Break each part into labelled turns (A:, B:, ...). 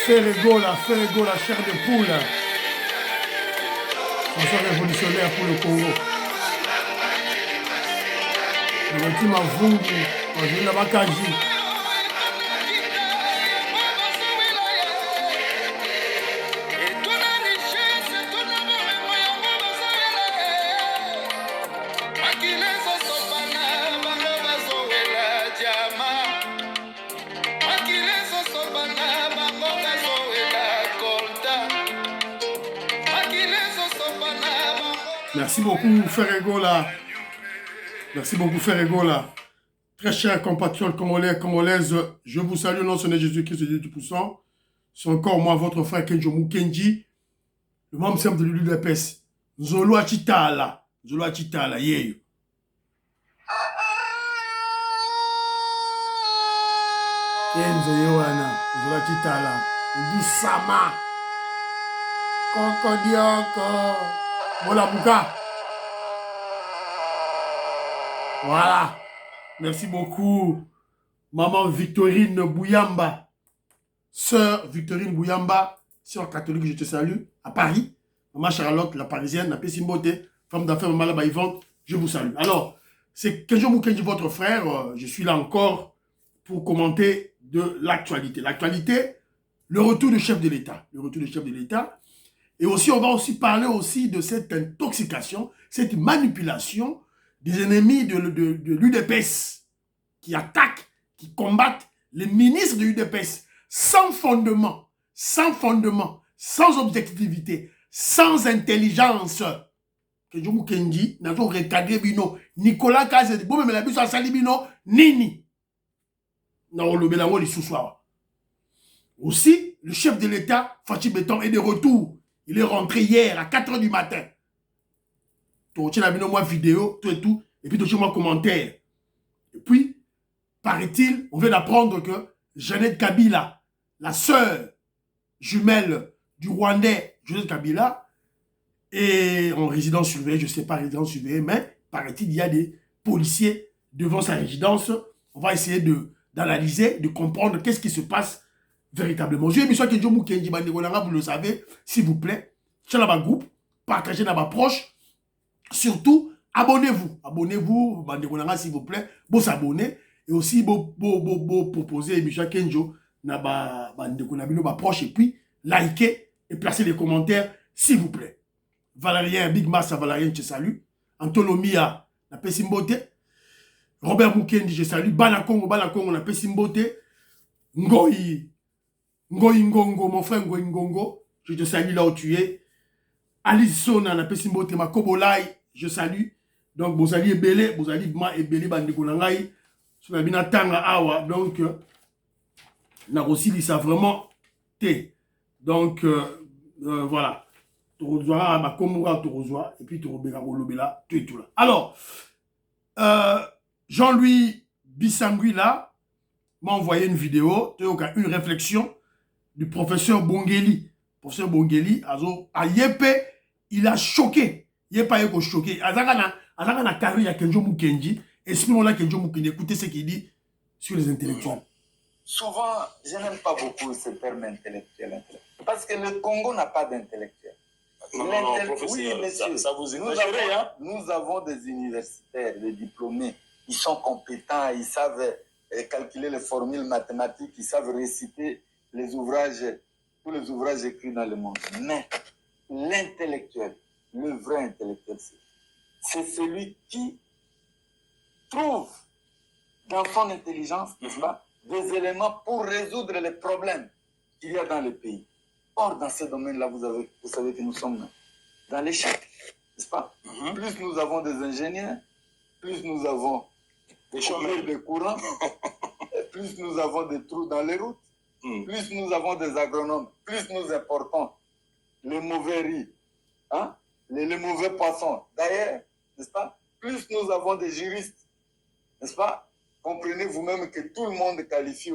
A: Ferregola, chair de poule. Chanson révolutionnaire pour le Congo. Le petit Mavungu, on joue la Bakaji. Merci beaucoup, Ferregola. Merci beaucoup, Ferregola. Très chers compatriotes congolais, congolaises, je vous salue au nom de Jésus-Christ, Dieu Tout-Puissant. C'est encore moi, votre frère Kenjo Mukenji, le membre simple de l'UDPS. Zolo Achitala. Zolo Achitala, yeyo. Kenzo Yohana, Zolo Achitala. Doussama. Kokodioko. Molabuka. Voilà. Merci beaucoup. Maman Victorine Bouyamba. Sœur Victorine Bouyamba, sœur catholique, je te salue. À Paris. Maman Charlotte, la parisienne, la Pessimbote, femme d'affaires, maman là-bas, Yvonne, je vous salue. Alors, c'est Kenjo Mukenji, votre frère. Je suis là encore pour commenter de l'actualité. L'actualité, le retour du chef de l'État. Le retour du chef de l'État. Et aussi, on va aussi parler aussi de cette intoxication, cette manipulation des ennemis de l'UDPS qui attaquent, qui combattent les ministres de l'UDPS sans fondement, sans objectivité, sans intelligence. Que je vous dis, nous avons recadré bino, Nicolas Kazedi, bon, mais la bise a sali bino, nini. Non, le bélango les sous-soirs. Aussi, le chef de l'État, Fachi Béton, est de retour. Il est rentré hier à 4 h du matin. Tu as vu moi vidéo, tout et tout, et puis tu as moi commentaire. Et puis, paraît-il, on vient d'apprendre que Jeannette Kabila, la sœur jumelle du Rwandais, Jeannette Kabila, est en résidence surveillée, je ne sais pas, résidence surveillée, mais paraît-il, il y a des policiers devant sa résidence. On va essayer d'analyser, de comprendre qu'est-ce qui se passe véritablement. Je suis Kenjo Mukenji, vous le savez, s'il vous plaît, sur la groupe, partagez dans ma proche, surtout, abonnez-vous. Abonnez-vous, s'il vous plaît, vous s'abonner, et aussi, vous proposer émission Kenjo, dans ma proche, et puis, likez et placez les commentaires, s'il vous plaît. Valérien, Big Mass, Valérien, je salue. Antolomia, la Pessimbote. Robert Mukendi, je salue. Banakongo, la Pessimbote. Ngoyi Ngongo, mon frère Ngoyi Ngongo, je te salue là où tu es. Alice Sona, na Pessimbote, ma Kobolai, je salue. Donc, vous allez belé, vous allez ma et belé bandekonangai. Sur la bina tanga awa, donc, na aussi dit ça vraiment té. Donc, voilà. Torozwa, ma komura Torozwa, et puis Torobera Olobela, tout et tout là. Alors, Jean-Louis Bissangui là, m'a envoyé une vidéo, une réflexion du professeur Bongeli. Professeur Bongeli, à Yepé, il a choqué. Yepa Yeko choqué. Azagana carré à Kenjo Mukenji. Expliquons-là Kenjo Mukenji. Écoutez ce qu'il dit sur les intellectuels.
B: Souvent, je n'aime pas beaucoup ce terme intellectuel. Parce que le Congo n'a pas d'intellectuel.
C: Non, professeur,
B: oui, monsieur,
C: ça vous exagérez, hein?
B: Nous avons des universitaires, des diplômés. Ils sont compétents, ils savent calculer les formules mathématiques, ils savent réciter les ouvrages, tous les ouvrages écrits dans le monde. Mais l'intellectuel, le vrai intellectuel, c'est celui qui trouve dans son intelligence, n'est-ce pas, des éléments pour résoudre les problèmes qu'il y a dans le pays. Or, dans ce domaine-là, vous savez que nous sommes dans l'échec, n'est-ce pas? Plus nous avons des ingénieurs, plus nous avons des chômeurs de courant, plus nous avons des trous dans les routes, plus nous avons des agronomes, plus nous importons les mauvais riz, hein? les mauvais poissons. D'ailleurs, n'est-ce pas? Plus nous avons des juristes, n'est-ce pas? comprenez vous-même que tout le monde qualifie,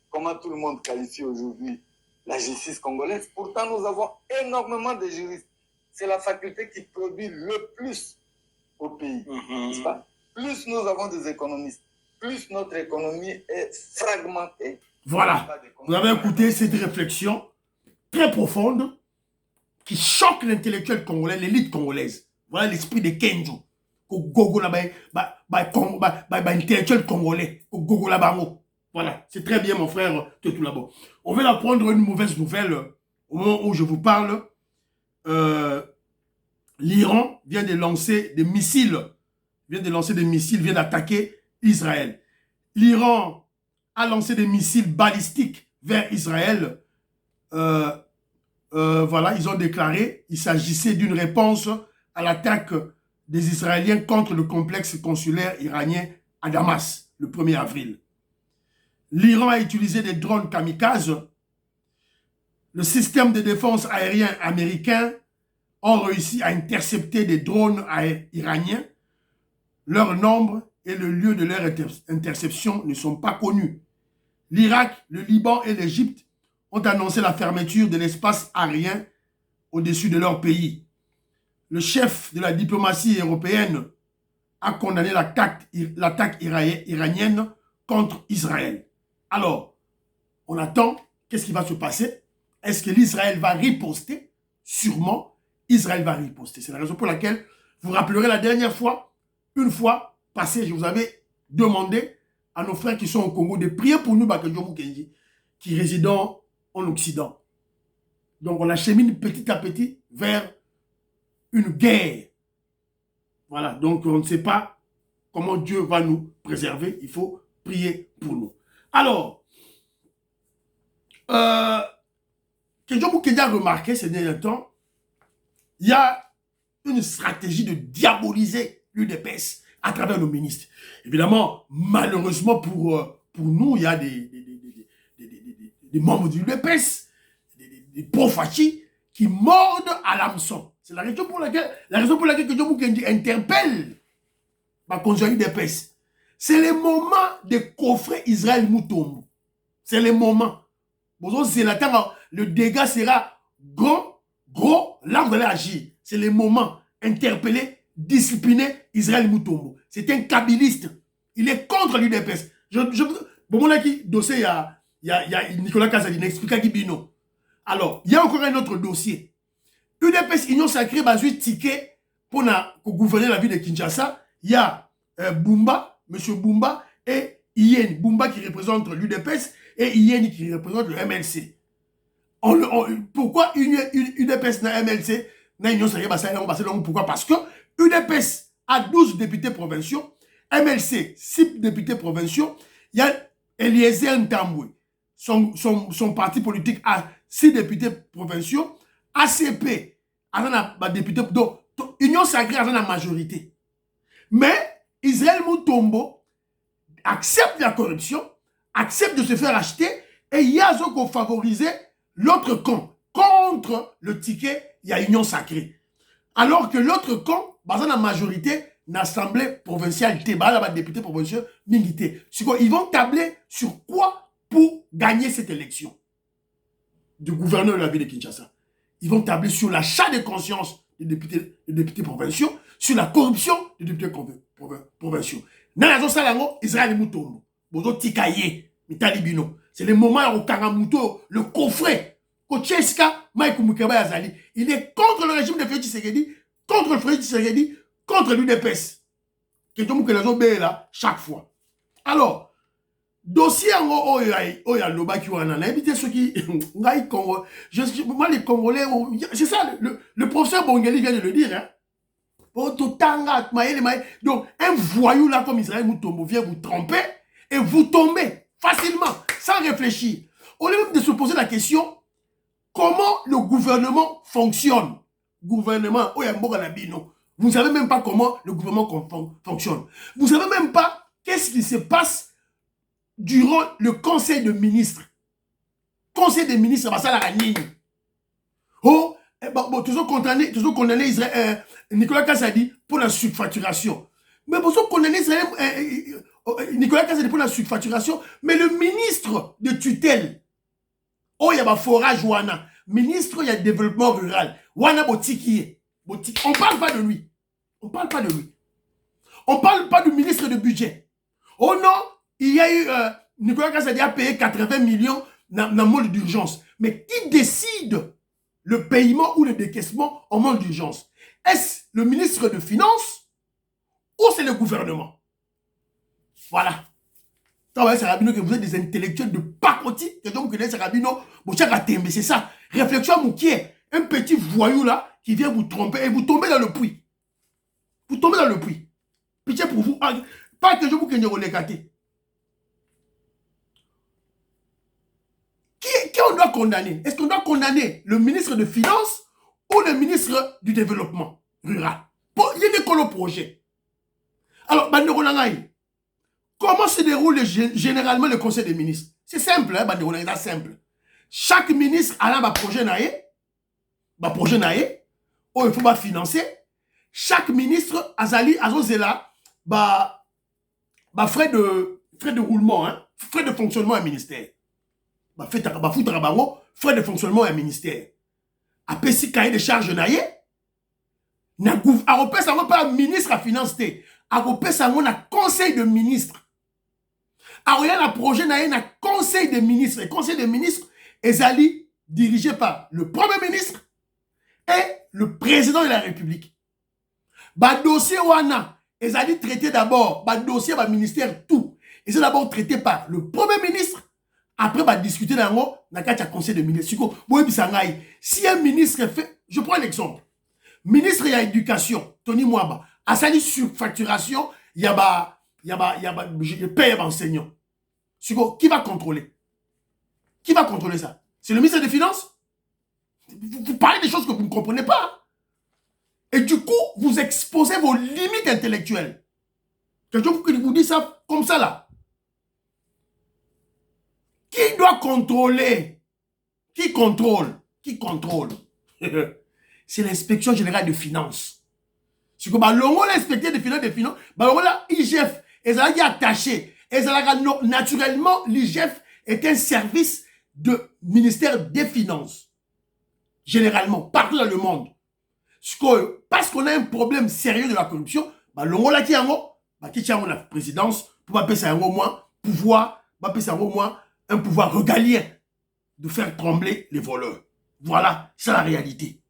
B: comment tout le monde qualifie aujourd'hui la justice congolaise. Pourtant, nous avons énormément de juristes. C'est la faculté qui produit le plus au pays, n'est-ce pas? Plus nous avons des économistes, plus notre économie est fragmentée.
A: Voilà. Vous avez écouté cette réflexion très profonde qui choque l'intellectuel congolais, l'élite congolaise. Voilà l'esprit de Kenzo. Intellectuel congolais. Voilà, c'est très bien mon frère tout là-bas. On va apprendre une mauvaise nouvelle au moment où je vous parle. L'Iran vient de lancer des missiles, vient d'attaquer Israël. L'Iran a lancé des missiles balistiques vers Israël. Voilà, ils ont déclaré qu'il s'agissait d'une réponse à l'attaque des Israéliens contre le complexe consulaire iranien à Damas, le 1er avril. L'Iran a utilisé des drones kamikazes. Le système de défense aérien américain a réussi à intercepter des drones iraniens. Leur nombre et le lieu de leur interception ne sont pas connus. L'Irak, le Liban et l'Égypte ont annoncé la fermeture de l'espace aérien au-dessus de leur pays. Le chef de la diplomatie européenne a condamné l'attaque iranienne contre Israël. Alors, on attend, qu'est-ce qui va se passer? Est-ce que l'Israël va riposter? Sûrement, Israël va riposter. C'est la raison pour laquelle, vous rappellerez la dernière fois, une fois passée, je vous avais demandé à nos frères qui sont au Congo de prier pour nous, qui résident en Occident. Donc, on achemine petit à petit vers une guerre. Voilà, donc on ne sait pas comment Dieu va nous préserver. Il faut prier pour nous. Alors, Kenzo Mukendi a remarqué ces derniers temps, il y a une stratégie de diaboliser l'UDPS à travers nos ministres. Évidemment, malheureusement pour nous, il y a des membres de l'UDPS, des pro-fachis qui mordent à l'hameçon. C'est la raison pour laquelle Kenzo Mukendi interpelle ma conjoint UDPS. C'est le moment de coffrer Israël Mutombo. C'est le moment. Le dégât sera gros, là vous allez agir. C'est le moment. Interpeller, discipliner Israël Mutombo. C'est un kabiliste. Il est contre l'UDPS. Bon, là qui dossier, il y a Nicolas Kazadi, explique qui bino. Alors, il y a encore un autre dossier. UDPS, Union Sacrée, basé ticket pour gouverner la ville de Kinshasa. Il y a Bumba, M. Bumba, et Yen. Bumba qui représente l'UDPS et Yen qui représente le MLC. Pourquoi UDPS n'a MLC, n'a Union Sacrée, pourquoi? Parce que UDPS a 12 députés provinciaux, MLC, 6 députés provinciaux, il y a Eliezer Ntambwe. Son parti politique a 6 députés provinciaux, ACP a un député, donc Union Sacrée a la majorité. Mais Israël Mutombo accepte la corruption, accepte de se faire acheter, et il y a ce qu'on favorisait l'autre camp. Contre le ticket, il y a Union Sacrée. Alors que l'autre camp, dans la majorité, l'Assemblée provinciale, la député provincial, milité. Ils vont tabler sur quoi pour gagner cette élection du gouverneur de la ville de Kinshasa? Ils vont tabler sur l'achat de conscience des députés provinciaux, sur la corruption des députés provinciaux. Dans la zone Israël Mutombo, Bozo Tikaye, Mitalibino. C'est le moment où Kangamuto, le coffret, Kocheska, Mike Mukeba Yazali, il est contre le régime de Félix Tshisekedi, contre le Félix Tshisekedi, contre l'UDPS. Kenzo Mukendi est là chaque fois. Alors, dossier en Oya Loba qui wana na éviter ceux qui ngai Congo. Moi les Congolais, c'est ça le professeur Bongeli vient de le dire hein. Donc un voyou là comme Israël Mutombo vient vous tromper et vous tombez facilement sans réfléchir. Au lieu même de se poser la question comment le gouvernement fonctionne. Gouvernement Oyamboka Labino. Vous ne savez même pas comment le gouvernement fonctionne. Vous ne savez même pas qu'est-ce qui se passe durant le conseil de ministres. Conseil des ministres, ça va la oh, toujours condamné Israël, Nicolas Kazadi pour la surfacturation. Mais vous condamné Israël Nicolas Kazadi pour la surfacturation, mais le ministre de tutelle, oh, il y a forage wana, ministre, il y a développement rural, wana botiki. On ne parle pas de lui. On ne parle pas de lui. On ne parle pas du ministre de budget. Oh non, il y a eu, Nicolas Kazadi a payé 80 millions dans le monde d'urgence. Mais qui décide le paiement ou le décaissement en monde d'urgence? Est-ce le ministre de Finances ou c'est le gouvernement? Voilà. C'est Rabino que vous êtes des intellectuels de pacoti. Que donc, c'est Rabino, c'est ça. Réflexion Moukier, un petit voyou là qui vient vous tromper et vous tombez dans le puits. Vous tombez dans le puits. Pitié pour vous. Pas que je vous connais relégaté. Qui on doit condamner? Est-ce qu'on doit condamner le ministre de Finances ou le ministre du Développement rural? Il y a des projets. Alors, comment se déroule généralement le conseil des ministres? C'est simple, hein, c'est simple. Chaque ministre a un projet naïe, où il faut financer. Chaque ministre a frais de roulement, hein, frais de fonctionnement à ministère. Frais de fonctionnement à ministère. Après, si cahier de charge naïe, a pas ministre à financer. A conseil de ministres. Alors, il y a un projet dans conseil des ministres. Le conseil des ministres est dirigé par le premier ministre et le président de la République. Le dossier wana est traité d'abord, le dossier du ministère tout. Ils sont d'abord traités par le premier ministre. Après, discuter dans le conseil des ministres. Si un ministre fait, je prends l'exemple. Ministre de l'éducation, Tony Mwaba, à sa surfacturation, il y a paye enseignants. Qui va contrôler? Qui va contrôler ça? C'est le ministre des Finances? Vous parlez des choses que vous ne comprenez pas. Et du coup, vous exposez vos limites intellectuelles. Quelqu'un vous dit ça comme ça là. Qui doit contrôler? Qui contrôle? Qui contrôle? C'est l'inspection générale de finances. C'est que l'inspecteur des finances, l'IGF, ils ont attaché. Naturellement, l'IGF est un service de ministère des Finances. Généralement, partout dans le monde. Parce qu'on a un problème sérieux de la corruption, qui a la présidence, pour appeler ça au moins pouvoir, un pouvoir régalien de faire trembler les voleurs. Voilà, c'est la réalité.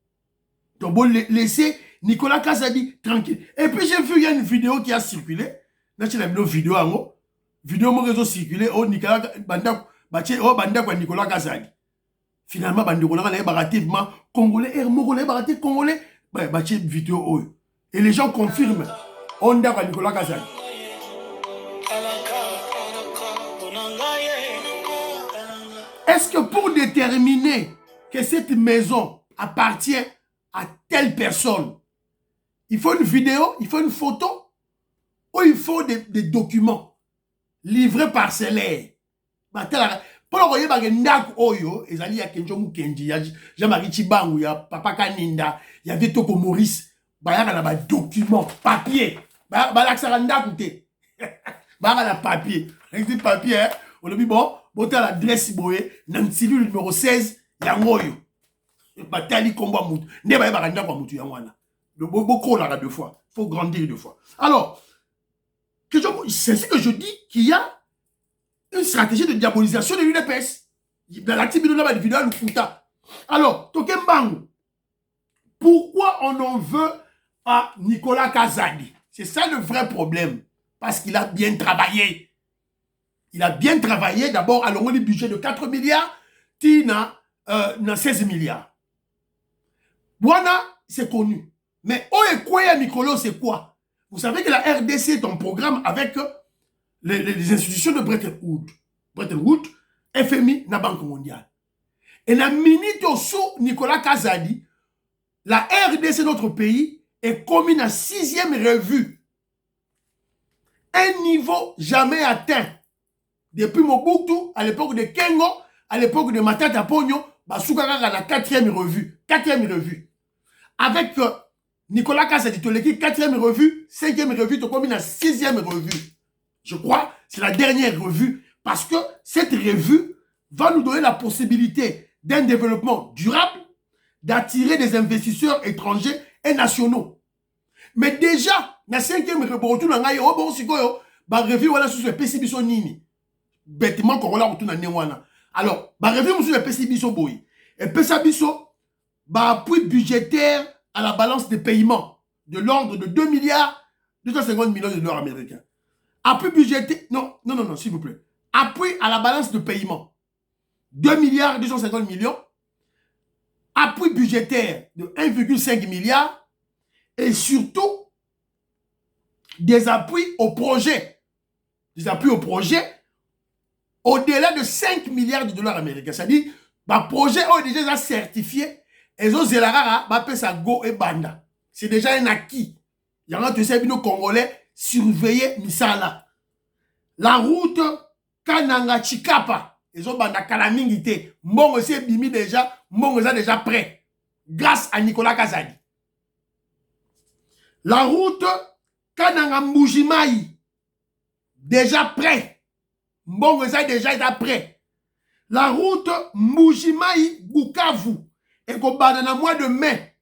A: Donc, bon, laissez Nicolas Kazadi tranquille. Et puis, j'ai vu, il y a une vidéo qui a circulé. Là, j'ai une vidéo en haut. Vidéo, mon réseau circulé. Oh, Nicolas Kazadi. Finalement, Nicolas relativement congolais. Congolais. Vidéo. Et les gens confirment. On a Nicolas Kazadi. Est-ce que pour déterminer que cette maison appartient à telle personne, il faut une vidéo, il faut une photo, ou il faut des documents livrés par parcellaires? Pour le voyer, il y a Kenjo Mukendi, il y a Jean-Marie Chibangu, il y a Papa Kaninda, il y a Vitoko Maurice, il y a des documents, papier. Il y a papier. Papier, on a dit bon, tu as l'adresse, dans cellule numéro 16, il y a un moyo. Batali combat moutou. Ne ba ba nda kwa moutou yangwana. Beaucoup là deux fois. Faut grandir deux fois. Alors, c'est ce que je dis qu'il y a une stratégie de diabolisation de l'UDPS. Dans l'activité de la vidéo le Fouta. Alors, Tokembangu, pourquoi on en veut à Nicolas Kazadi? C'est ça le vrai problème. Parce qu'il a bien travaillé. Il a bien travaillé. D'abord, alors on a un budget de 4 milliards, Tina 16 milliards. Voilà, c'est connu. Mais Oekwaya Mikolo, c'est quoi? Vous savez que la RDC est en programme avec les institutions de Bretton Woods, FMI, la Banque mondiale. Et la minute sous Nicolas Kazadi, la RDC, notre pays, est commune à 6e revue. Un niveau jamais atteint. Depuis Mobutu, à l'époque de Kengo, à l'époque de Matata Pogno, Basukara à la 4e revue. 4e revue. Avec Nicolas Kazadi, 4e revue, 5e revue, tu combines à 6e revue. Je crois c'est la dernière revue parce que cette revue va nous donner la possibilité d'un développement durable, d'attirer des investisseurs étrangers et nationaux. Mais déjà, na 5e rebotu na ngai o bon sikoyo ba revue wala sous epesi biso nini. Bêtement qu'on la retourne na wana. Alors, ba revue sous epesi biso boy. Epesa biso ba appui budgétaire à la balance des paiements de l'ordre de 2 milliards 250 millions de dollars américains. Appui budgétaire, non, s'il vous plaît. Appui à la balance de paiement 2 milliards 250 millions. Appui budgétaire de 1,5 milliard. Et surtout, des appuis au projet. Des appuis au projet au-delà de 5 milliards de dollars américains. C'est-à-dire, le projet est déjà certifié. Et les Zelarara, ça go et banda. C'est déjà un acquis. Il y en a tous ces Congolais surveiller Misala. La route Kananga Chikapa. Ils ont banda Kalamingité. Mon aussi bimi déjà. Mon est déjà prêt. Grâce à Nicolas Kazadi. La route Kananga Mbujimaï, déjà prêt. Mbongo est déjà prêt. La route Mbujimaï Bukavu, et qu'on dans le mois de mai.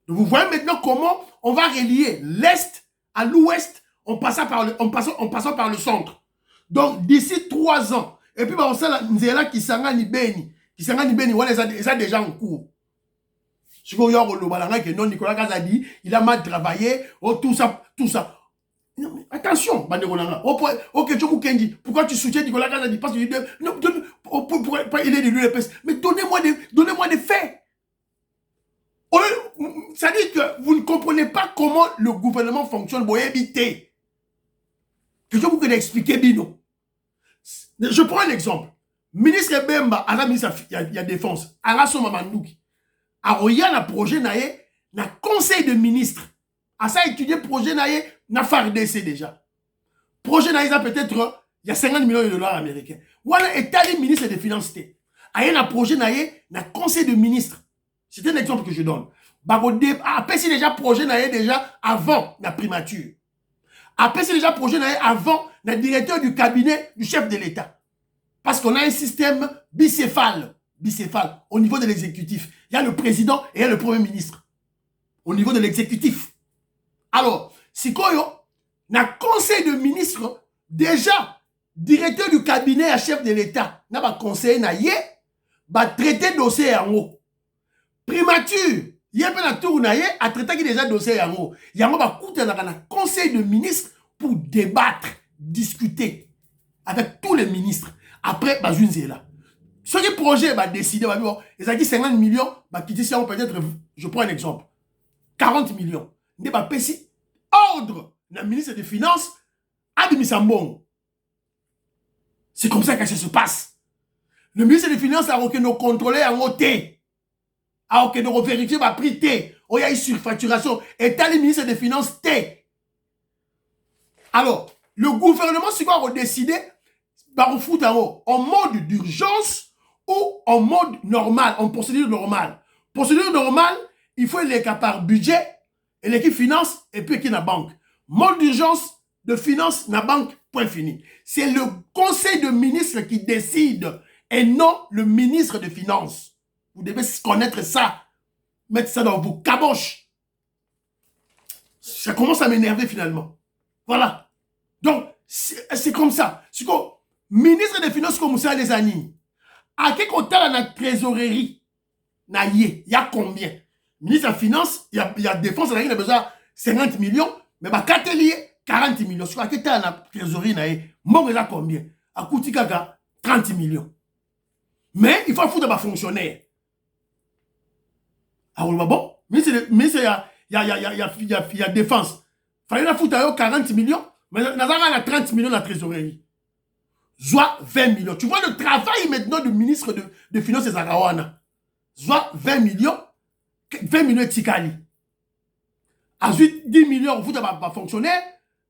A: Vous voyez maintenant comment on va relier l'Est à l'Ouest en passant par le centre. Donc d'ici 3 ans, et puis on sait là qui s'engage Beni. Qui s'engage Beni, voilà, ils ont déjà en cours. Nicolas Kazadi, il a mal travaillé, oh, tout ça. Non, mais attention, pourquoi tu soutiens Nicolas Kazadi? Parce qu'il est de l'UEPS. Mais donnez-moi des faits. Ça dit que vous ne comprenez pas comment le gouvernement fonctionne. Vous évitez. Que je vous expliquer, Bino. Je prends un exemple. Ministre Bemba, à la ministre il y a défense, à la Somamandouki. Aroya na projet naé na conseil de ministre. À ça étudier projet naé na FARDC déjà. Projet naé ça peut-être il y a 50 millions de dollars américains. Voilà état des ministres des finances. Aye na projet naé na conseil de ministre. C'est un exemple que je donne. Après c'est déjà projet naé déjà avant la primature. Après c'est déjà projet naé avant le directeur du cabinet du chef de l'État. Parce qu'on a un système bicéphale au niveau de l'exécutif. Il y a le président et il y a le premier ministre. Au niveau de l'exécutif. Alors, si koyo, na conseil de ministre, déjà, directeur du cabinet et chef de l'État, na ba conseiller na ye, ba traiter dossier en haut. Primature, yé pe na tour na ye, a traiter déjà dossier en haut. Yango ba koute na conseil de ministre pour débattre, discuter avec tous les ministres. Après, ba junze là. Ce qui projet va décider, ils ont dit 50 millions, peut-être, je prends un exemple, 40 millions. Il va payer ordre le ministre des Finances à Demisambon. C'est comme ça que ça se passe. Le ministre des Finances a aucun contrôler en OT. A aucun vérifier ma prix T. Il y a une surfacturation. Et t'as le ministre des Finances T. Alors, le gouvernement, c'est quoi, va décider en mode d'urgence ou en mode normal, en procédure normale. Procédure normale, il faut l'écart par budget, et l'équipe finance, et puis qui n'a banque. Mode d'urgence, de finance, n'a banque, point fini. C'est le conseil de ministres qui décide, et non le ministre des Finances. Vous devez connaître ça, mettre ça dans vos caboches. Ça commence à m'énerver finalement. Voilà. Donc, c'est comme ça. C'est comme, ministre des Finances comme ça, les années. À quel côté la trésorerie, il y a combien? Ministre des Finances, il y a défense, il a besoin de 50 millions, mais bah, 40 millions. Sur à quel côté la trésorerie, il y a combien? À Kouti Kaka, 30 millions. Mais il faut foutre des fonctionnaires. Alors, bon, mais il y a défense. Il fallait foutre 40 millions, mais il y a 30 millions de la trésorerie. Soit 20 millions. Tu vois le travail maintenant du ministre de Finances et Zarawana. Soit 20 millions de Tikali. Ensuite, 10 millions, vous n'avez pas fonctionnaire.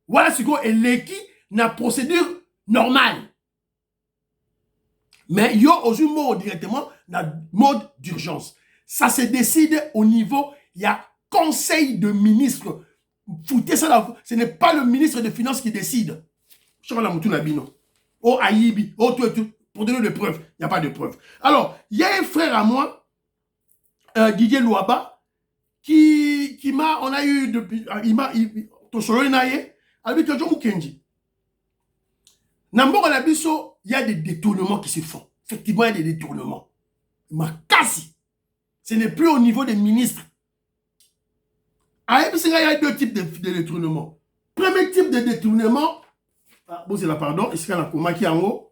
A: Voilà ce qu'on est l'équipe na procédure normale. Mais il y a aussi mode directement dans mode d'urgence. Ça se décide au niveau, il y a conseil de ministres. Foutez ça là. Ce n'est pas le ministre des Finances qui décide. Chakala Moutouna Bino. Oh, Aïbi. Oh, tout. Pour donner des preuves. Il n'y a pas de preuves. Alors, il y a un frère à moi, Didier Louaba, qui m'a, on a eu depuis, il m'a, Tosolo Naye, avec Jomo Kenji. Nambo Labiso, il y a des détournements qui se font. Effectivement, il y a des détournements. Makasi. Ce n'est plus au niveau des ministres. À il y a deux types de détournements. Premier type de détournement, bon, c'est la pardon, ici, il y a un coma qui est en haut.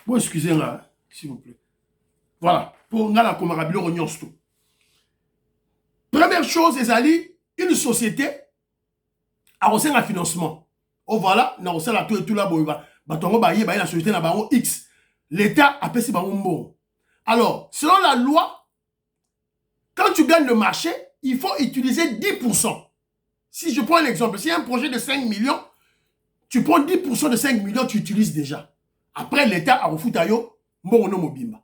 A: Bon, excusez-moi, s'il vous plaît. Voilà. Pour la Komarabilo Rognosto. Première chose, c'est une société a reçu un financement. Oh voilà, on a reçu la tout là, la société n'a pas X. L'État a payé bon. Alors, selon la loi, quand tu gagnes le marché, il faut utiliser 10%. Si je prends un exemple, si y a un projet de 5 millions, tu prends 10% de 5 millions, tu utilises déjà. Après, l'État a refoutu Ayo, Mboro no Mobimba.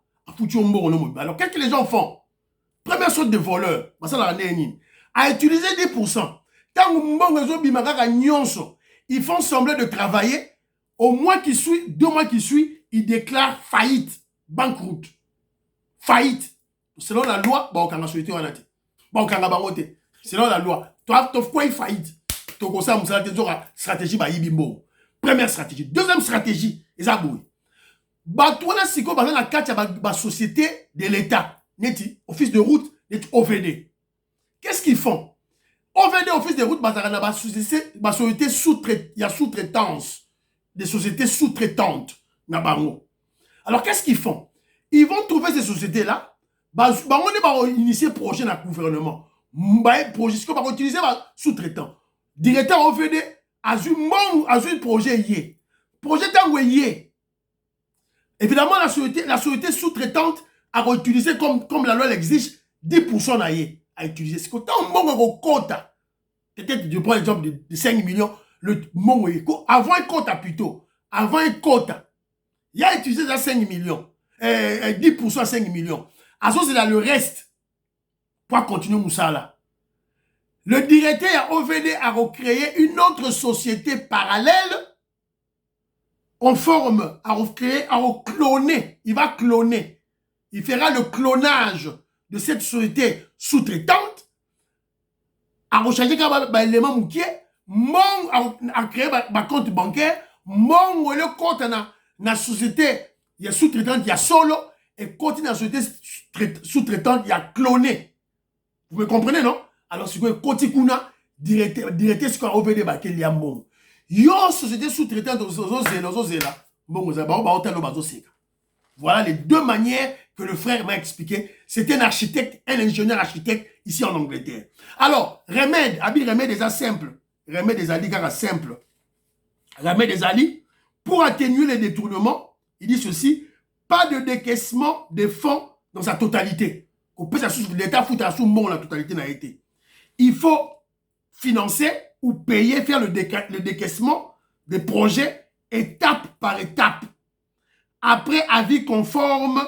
A: Alors, qu'est-ce que les gens font? Première sorte de voleur, à utiliser 10%. Ils font semblant de travailler. Au mois qui suit, 2 mois qui suit, ils déclarent faillite, banqueroute. Faillite. Selon la loi, selon la loi, tu as quoi faillite? Tu as stratégie. Première stratégie. Deuxième stratégie, ils ont la société de l'État, office de route, OVD. Qu'est-ce qu'ils font? OVD, office de route, société sous-traitance. Des sociétés sous-traitantes. Alors, qu'est-ce qu'ils font? Ils vont trouver ces sociétés-là. On va initier projet dans le gouvernement. Projet, ce qu'on va utiliser sous-traitant. Directeur OVD, a un projet. Projet d'envoyer. Évidemment, la société sous-traitante a utilisé, comme la loi l'exige, 10% à utiliser. C'est quand on quota. Peut-être, je prends l'exemple de 5 millions. Avant un quota plutôt. Avant un quota. Il a utilisé ça 5 millions. 10% à 5 millions. À ce c'est là le reste. Pour continuer Moussala. Le directeur à OVD a recréé une autre société parallèle. En forme, à recréer, à cloner. Il va cloner. Il fera le clonage de cette société sous-traitante. À recharger un élément moukier. À créer un compte bancaire. Le compte dans la société, il y a sous-traitante, il y a solo. Et continue dans la société sous-traitante, il y a cloné. Vous me comprenez, non? Alors, si vous Kotikuna, directeur, ce qu'on a OVD, il y a mon. Yo, société sous-traitante, voilà les deux manières que le frère m'a expliqué. C'était un architecte, un ingénieur architecte ici en Angleterre. Alors, remède des A simple. Remède des Ali, car simple. Remède des Ali, pour atténuer les détournements, il dit ceci, pas de décaissement des fonds dans sa totalité. L'État fout à sous la totalité n'a été. Il faut financer ou payer, faire le décaissement des projets étape par étape. Après avis conforme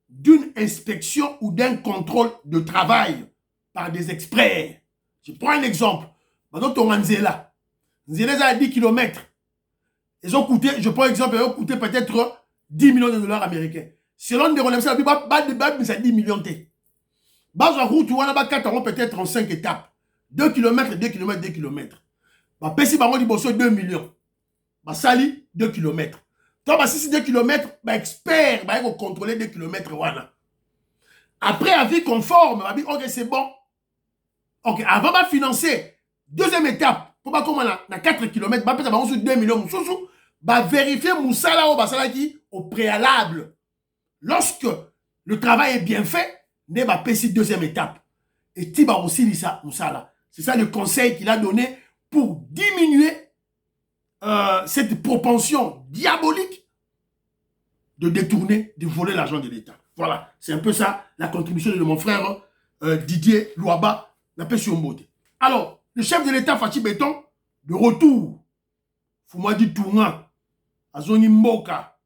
A: d'une inspection ou d'un contrôle de travail par des experts. Je prends un exemple. Maintenant, Nzela a 10 km. Ils ont coûté, je prends un exemple, ils ont coûté peut-être 10 millions de dollars américains. Selon des relèvements, ça 10 millions. Bas en route, on a 4 ans, peut-être en 5 étapes. 2 km, 2 km, 2 km. Pessi bango di bosso 2 millions. Sali 2 km. Toi, si c'est 2 km, expert, il faut contrôler 2 km. Après, avis conforme, ok, c'est bon. Ok, avant de financer, deuxième étape, pour pas comment on a 4 km, bah, peut-être sur 2 millions, vérifier Moussala au préalable. Lorsque le travail est bien fait, ne va pas deuxième étape. Et Tiba aussi dit ça, Moussala. C'est ça le conseil qu'il a donné pour diminuer cette propension diabolique de détourner, de voler l'argent de l'État. Voilà, c'est un peu ça la contribution de mon frère Didier Louaba, la paix sur Mbote. Alors, le chef de l'État, Fachi Béton, de retour, Foumadi Tourna, à Zoni Mboka,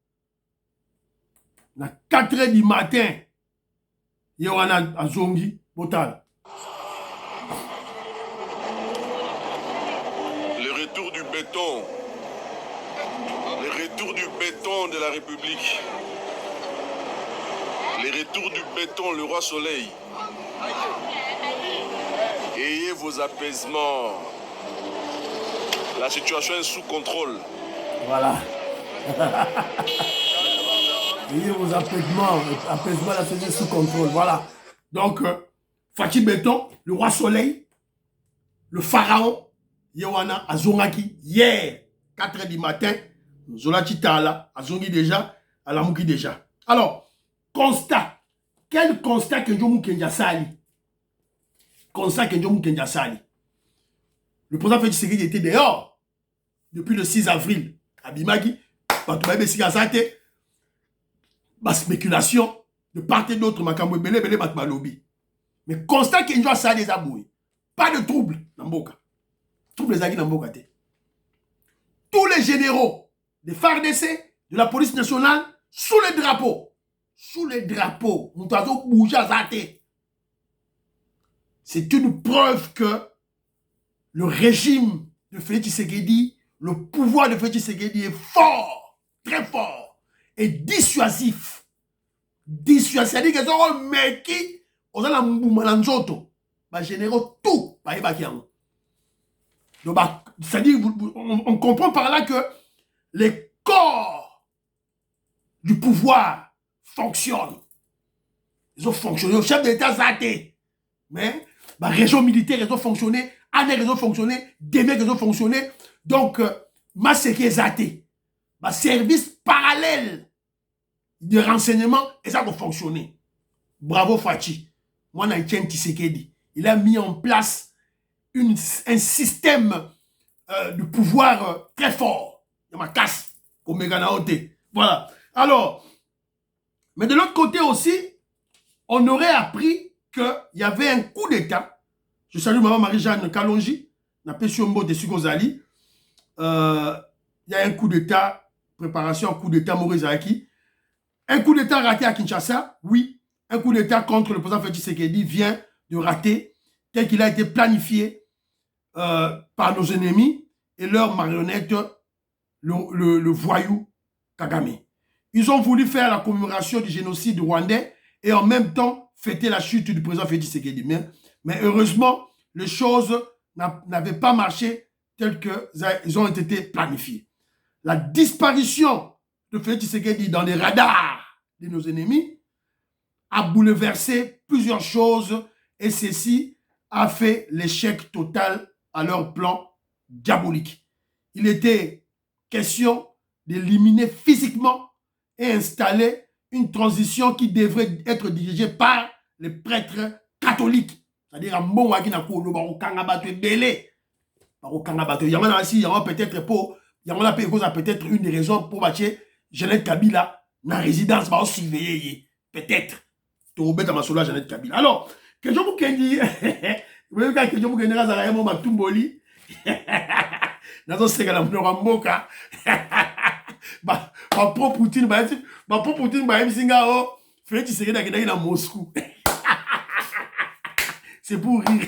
A: à 4h du matin, il y a à Zongi, Botal.
C: béton. Le retour du béton de la République. Le retour du béton, le roi soleil. Ayez vos apaisements. La situation est sous contrôle.
A: Voilà. Ayez vos apaisements. Apaisement, la situation est sous contrôle. Voilà. Donc, Fatih Béton, le roi soleil, le pharaon, Yewana, Azongaki, hier, 4 h du matin, Zolati Tala, Azongi déjà, Alamouki déjà. Alors, constat. Quel constat que Njomou Kenja Sali? Constat que Njomou Kenja Sali. Le président Félix Tshisekedi était dehors depuis le 6 avril. Abimagi, Batoubaïbe Sigazate, ma spéculation de part et d'autre, Makambo Belé, Belé, Batmalobi. Mais constat que Njomou Sali est aboué. Pas de trouble dans Mboka. Trouble les agis dans Mboka. Tous les généraux des FARDC, de la police nationale, sous les drapeaux. Sous les drapeaux. C'est une preuve que le régime de Félix Tshisekedi, le pouvoir de Félix Tshisekedi est fort, très fort, et dissuasif. Dissuasif. C'est-à-dire qu'ils ont meki, aux alamboumanazoto, les généraux, tout, donc, c'est-à-dire, on comprend par là que les corps du pouvoir fonctionnent. Ils ont fonctionné. Le chef de l'État, ça a été. Mais la région militaire, ils ont fonctionné. ANER, ils ont fonctionné. DEMEC, ils ont fonctionné. Donc, ma séquée, ça a été. Ma service parallèle de renseignement, et ça a fonctionné. Bravo, Fachi. Moi, Naïtien Tshisekedi. Il a mis en place un système de pouvoir très fort. Il y a ma casse au Meganaote. Voilà. Alors, mais de l'autre côté aussi, on aurait appris qu'il y avait un coup d'État. Je salue Maman Marie-Jeanne Kalonji, Napesiombo de Sugozali. Il y a un coup d'État, préparation, un coup d'État Maurice Zaki. Un coup d'État raté à Kinshasa, oui. Un coup d'État contre le président Félix Tshisekedi vient de rater, tel qu'il a été planifié par nos ennemis et leur marionnette, le voyou Kagame. Ils ont voulu faire la commémoration du génocide rwandais et en même temps fêter la chute du président Félix Tshisekedi. Mais heureusement, les choses n'avaient pas marché telles qu'elles ont été planifiées. La disparition de Félix Tshisekedi dans les radars de nos ennemis a bouleversé plusieurs choses et ceci a fait l'échec total à leur plan diabolique. Il était question d'éliminer physiquement et installer une transition qui devrait être dirigée par les prêtres catholiques. C'est-à-dire à Mbongwaki na Kolo, Barokangabato et Belé. Barokangabato. Il y en a aussi, il y en a peut-être pour, il y en a peut-être une des raisons pour bâtir Jeannette Kabila dans la résidence, va surveiller. Peut-être. Tu vas ma sola Jeannette Kabila. Alors, que je vous dis, vous voyez que je vous dis, Nazaraïmo Matumboli. Nazo Segala Mboka. Ma pro Poutine, Félix Tshisekedi qui est dans Moscou. C'est pour rire.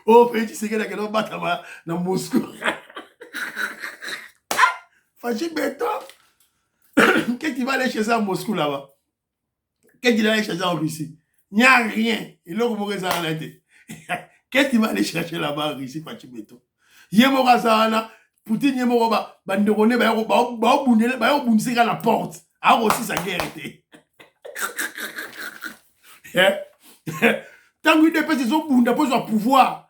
A: Oh, Félix Tshisekedi qui est dans Moscou. Fachi Béton. Qu'est-ce qu'il va aller chercher à Moscou là-bas? Qu'est-ce qu'il va aller chercher en Russie? Il n'y a rien. Il a remonté ça en été. Qu'est-ce qu'il va aller chercher là-bas en Russie, Fachi Béton? Yemora Sahana, Poutine Yemora, Bandorone, Baobundisera la porte. Alors aussi sa guerre était. Tant que des ils ont un pouvoir.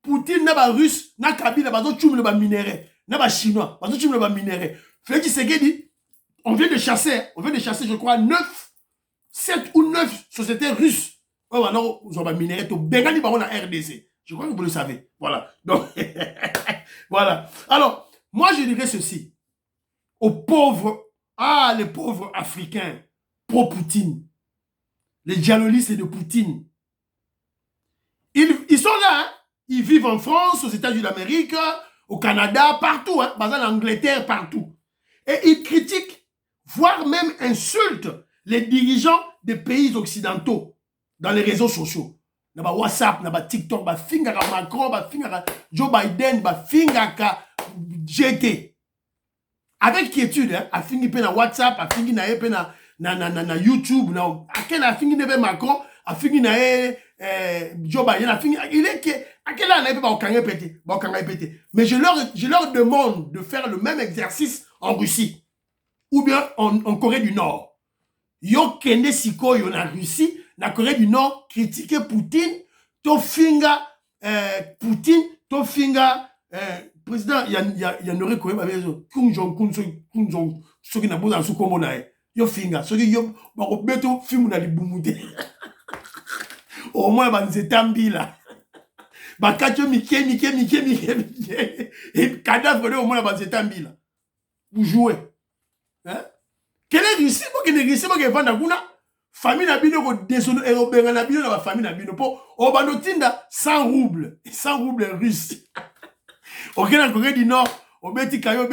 A: Poutine n'a pas russe, n'a Kabila, n'a pas tchoum le minerai, n'a pas chinois, n'a pas tchoum le minerai. Félix Tshisekedi, on vient de chasser, je crois, 7 ou 9 sociétés russes. Oh, alors, ils ont un minerai, au Bengali, baron la RDC. Je crois que vous le savez. Voilà. Donc, voilà. Alors, moi, je dirais ceci. Aux pauvres, les pauvres Africains pro-Poutine, les dialolistes de Poutine, ils sont là, hein? Ils vivent en France, aux États-Unis d'Amérique, au Canada, partout, hein? En Angleterre, partout. Et ils critiquent, voire même insultent les dirigeants des pays occidentaux dans les réseaux sociaux. na ba WhatsApp, na ba TikTok, ba fingaka Macron, ba fingaka Joe Biden, ba fingaka GT. Avec quiétude, hein, a fingi pe na WhatsApp, a fingi na pe na YouTube, na a fingi na Macron, a fingi na Joe Biden, a fingi, il est que à quel âge on va péter. Mais je leur demande de faire le même exercice en Russie ou bien en Corée du Nord. Yo kende siko yo na Russie, na Corée du Nord, critiquer Poutine, to finga Poutine, to finga président, il y en aurait quand même avec Kim Jong-un, Kim Jong, ceux qui n'a pas sous comme on a yo finga, ceux qui yo bako beto film na libumuté. Au moins ban zetambi là. Bakacho mike. Et cadavre au moins ban zetambi là. Vous jouez. Hein? Quel est Russie pour que ne Russie pour que vanda kuna famille na bino ko désono et benga na bino na famille na bino po o banotinda 100 roubles russes. OK na Corée du Nord, o beti kayo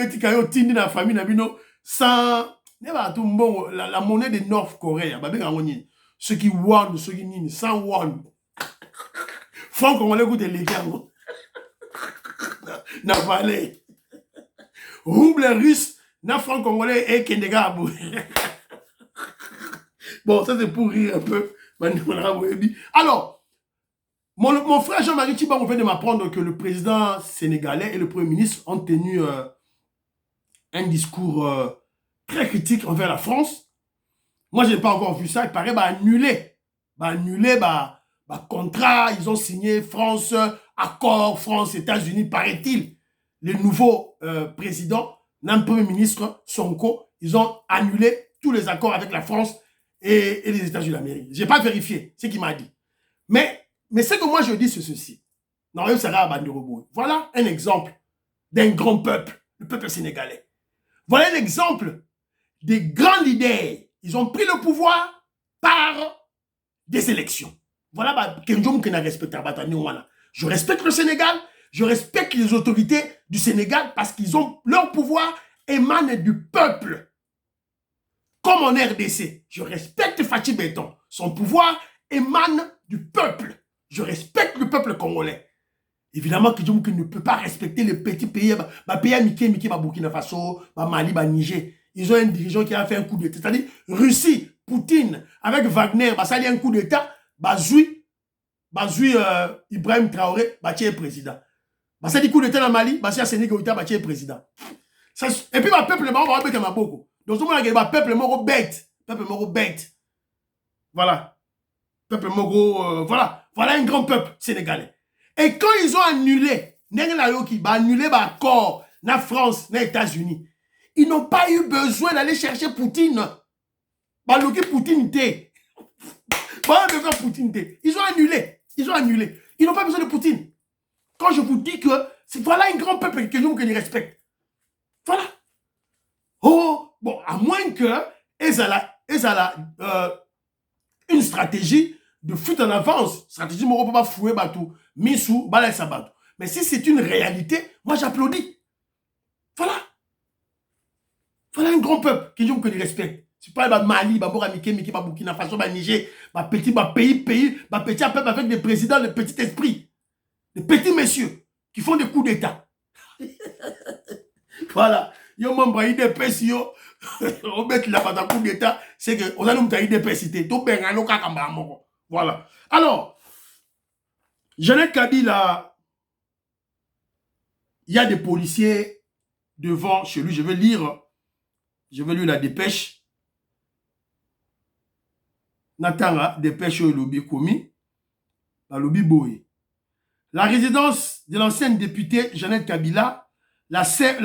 A: tindi na famille na bino 100 ne ba tout bon la monnaie de North Corée ba benga ngoni ceux qui won ceux qui nini 100 won. Franc congolais goûte les gars. Na valé. Roubles russes na franc congolais et Kendegabou. Bon, ça c'est pour rire un peu. Alors, mon frère Jean-Marie Tchibango vient de m'apprendre que le président sénégalais et le premier ministre ont tenu un discours très critique envers la France. Moi, je n'ai pas encore vu ça. Il paraît annuler contrat. Ils ont signé France, accord France-États-Unis, paraît-il. Le nouveau président, le premier ministre Sonko, ils ont annulé tous les accords avec la France et les États-Unis d'Amérique. Je n'ai pas vérifié ce qu'il m'a dit. Mais ce que moi je dis, c'est ceci. Voilà un exemple d'un grand peuple, le peuple sénégalais. Voilà un exemple des grands leaders. Ils ont pris le pouvoir par des élections. Voilà, je respecte le Sénégal, je respecte les autorités du Sénégal parce qu'ils ont leur pouvoir émane du peuple. Comme en RDC, je respecte Fachi Béton. Son pouvoir émane du peuple. Je respecte le peuple congolais. Évidemment que Djomouki ne peut pas respecter les petits pays. Pays Mickey, Burkina Faso, Mali, Niger. Ils ont un dirigeant qui a fait un coup d'État. C'est-à-dire Russie, Poutine, avec Wagner, ça a un coup d'État. Bazoui Ibrahim Traoré, Baché est président. Ça dit coup d'État dans Mali, Baché Sénégal, Baché est président. Et puis, le peuple, on va mettre ma beaucoup. Donc, tout le monde a peuple moro bête. Peuple moro bête. Voilà. Peuple moro, voilà. Voilà un grand peuple sénégalais. Et quand ils ont annulé, annulé l'accord na France, na États-Unis, ils n'ont pas eu besoin d'aller chercher Poutine. Poutine té. Ils ont annulé. Ils n'ont pas besoin de Poutine. Quand je vous dis que voilà un grand peuple que nous respecte. Voilà. Oh, bon, à moins que une stratégie de fuite en avance. Stratégie, moi, on ne peut pas fouer bateau. Missou, balai sabato. Mais si c'est une réalité, moi, j'applaudis. Voilà. Voilà un grand peuple que nous respecte. C'est pas Mali, Miki, Burkina Faso, Niger, petit pays, petit peuple avec des présidents de petit esprit. Des petits messieurs qui font des coups d'État. Voilà. Yo membre IDPS yo on met la pata coup d'état c'est que on a nous IDPS tout benga no kakamba moko. Voilà. Alors Jeannette Kabila, il y a des policiers devant chez lui, je vais lire la dépêche. Natanga dépêche au lobby commis la lobby boy. La résidence de l'ancienne députée Jeannette Kabila, la sœur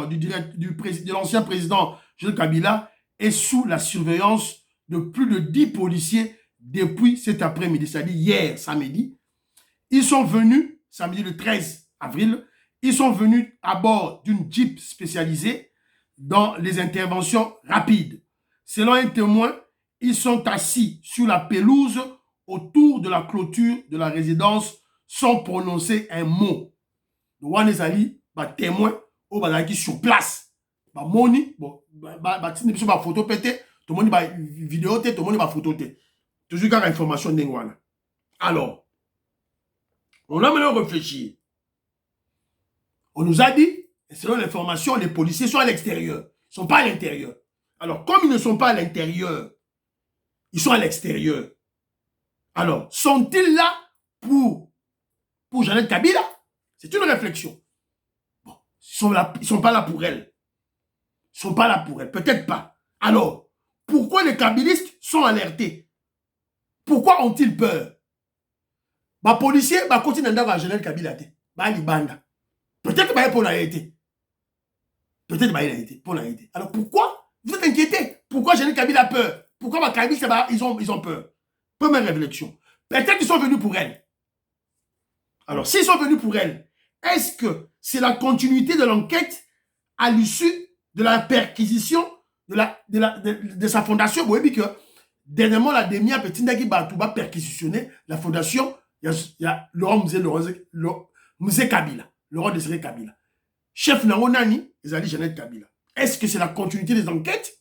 A: de l'ancien président Joseph Kabila est sous la surveillance de plus de 10 policiers depuis cet après-midi, c'est-à-dire hier, samedi. Ils sont venus, samedi le 13 avril, ils sont venus à bord d'une Jeep spécialisée dans les interventions rapides. Selon un témoin, ils sont assis sur la pelouse autour de la clôture de la résidence sans prononcer un mot. Wanezali, témoin, au bazaki sur place. Moni, photo pété, tout le monde vidéo, tout le monde photo. Toujours quand information n'est. Alors, On a maintenant réfléchi. On nous a dit, selon l'information, les policiers sont à l'extérieur. Ils ne sont pas à l'intérieur. Alors, comme ils ne sont pas à l'intérieur, ils sont à l'extérieur. Alors, sont-ils là pour Jeannette Kabila? C'est une réflexion. Bon, ils ne sont pas là pour elle. Ils ne sont pas là pour elle. Peut-être pas. Alors, pourquoi les kabilistes sont alertés? Pourquoi ont-ils peur? Les policiers continuent à Jeannette Kabila. Peut-être qu'ils pour la été. Peut-être qu'ils a été pour la été. Alors pourquoi vous êtes inquiétés? Pourquoi Jeannette Kabila a peur? Pourquoi les kabilistes ils ont peur? Première réflexion. Peut-être qu'ils sont venus pour elle. Alors, s'ils sont venus pour elle, est-ce que c'est la continuité de l'enquête à l'issue de la perquisition de sa fondation? Vous voyez que dernièrement, la Demia Petindaki Batouba perquisitionné la fondation, il y a Laurent Musée Kabila, Laurent Désiré Kabila. Chef Nangonani, ils allaient Jeannette Kabila. Est-ce que c'est la continuité des enquêtes?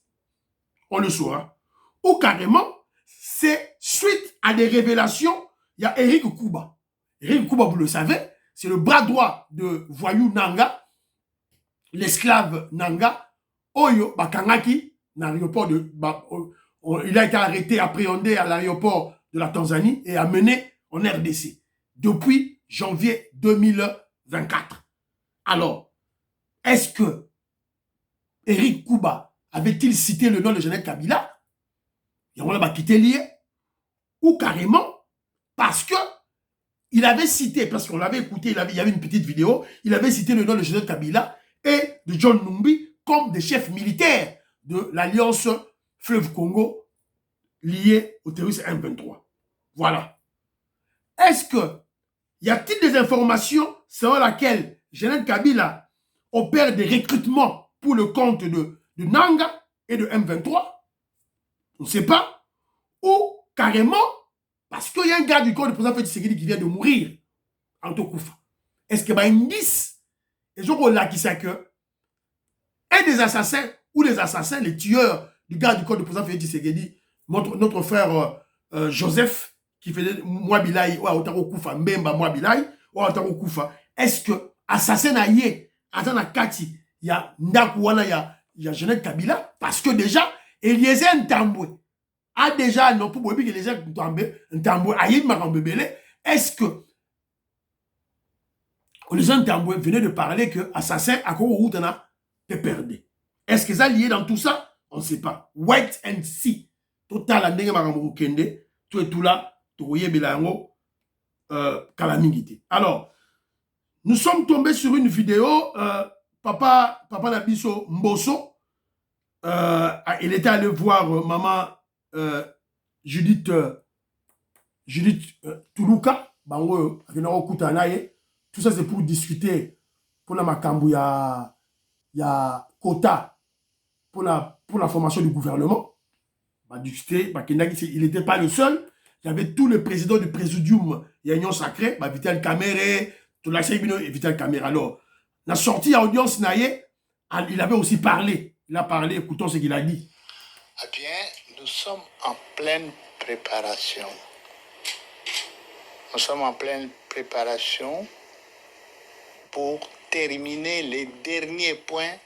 A: On le saura. Ou carrément, c'est suite à des révélations, il y a Eric Kouba. Eric Kouba, vous le savez, c'est le bras droit de Voyou Nanga, l'esclave Nanga, Oyo Bakangaki, dans l'aéroport de... il a été arrêté, appréhendé à l'aéroport de la Tanzanie et amené en RDC depuis janvier 2024. Alors, est-ce que Eric Kouba avait-il cité le nom de Jeannette Kabila? Et on l'a quitté lié. Ou carrément, parce que il avait cité, parce qu'on l'avait écouté, il y avait une petite vidéo, il avait cité le nom de Jeannette Kabila et de John Numbi comme des chefs militaires de l'Alliance Fleuve Congo liée au terrorisme M23. Voilà. Est-ce que y a-t-il des informations selon lesquelles Jeannette Kabila opère des recrutements pour le compte de Nanga et de M23? On ne sait pas. Ou carrément, parce qu'il y a un gars du corps du président Félix Tshisekedi qui vient de mourir en Tokoufa. Est-ce qu'il y a un indice? Et je crois là qui sait que un des assassins ou les assassins, les tueurs du gars du corps du président Félix Tshisekedi, notre frère Joseph, qui faisait Mwabilai, ou Otaro Koufa, Mbemba Mwabilai, ou Otaro Koufa, est-ce que assassin aïe, Azana Kati, il y a Ndakouana, il y a Jeannette Kabila, parce que déjà, Eliezer Ntambwe a déjà, non, pour que Eliezer Ntambwe aïe Makambebele, est-ce que Eliezer Ntambwe venait de parler que assassin à Kouroutana est perdu? Est-ce que ça lié dans tout ça? On ne sait pas. Wait and see. Total, Andenge Makambo Kende, tout et tout là, Touye Belango, Kalamingité. Alors, nous sommes tombés sur une vidéo, Papa Nabiso Mbosso, il était allé voir maman Judith Toulouka, Bango, tout ça c'est pour discuter pour la makambu, il y a quota pour la formation du gouvernement. Il n'était pas le seul. Il y avait tous les présidents du présidium Union Sacrée, Vital Kamere, Vital Kamere. Alors, la sortie à audience Naye, il avait aussi parlé. Il a parlé, écoutons ce qu'il a dit.
D: Eh bien, nous sommes en pleine préparation. Nous sommes en pleine préparation pour terminer les derniers points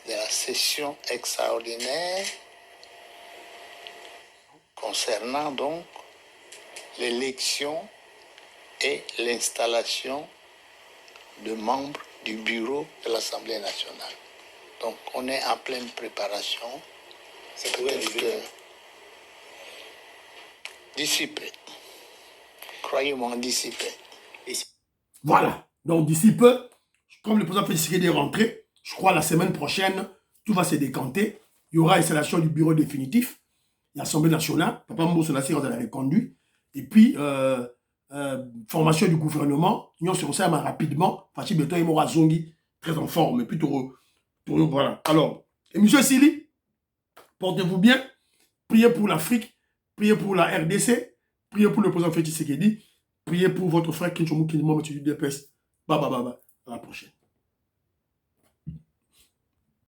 D: de la session extraordinaire concernant donc l'élection et l'installation de membres du bureau de l'Assemblée nationale. Donc on est en pleine préparation. C'est peut-être que d'ici peu. Croyez-moi, d'ici peu.
A: Voilà. Donc d'ici peu, comme le président Félix Tshisekedi est rentré, je crois la semaine prochaine, tout va se décanter. Il y aura installation du bureau définitif, l'Assemblée nationale. Papa Mbosso Nassir avait conduit. Et puis, formation du gouvernement. Nous sommes ça rapidement. Fachi Beto et Mora Zongi, très en forme. Et puis, voilà. Alors, et M. Sili, portez-vous bien. Priez pour l'Afrique. Priez pour la RDC. Priez pour le président Félix Tshisekedi. Priez pour votre frère Kinchomu Kinimo, M. Dupes. À la prochaine.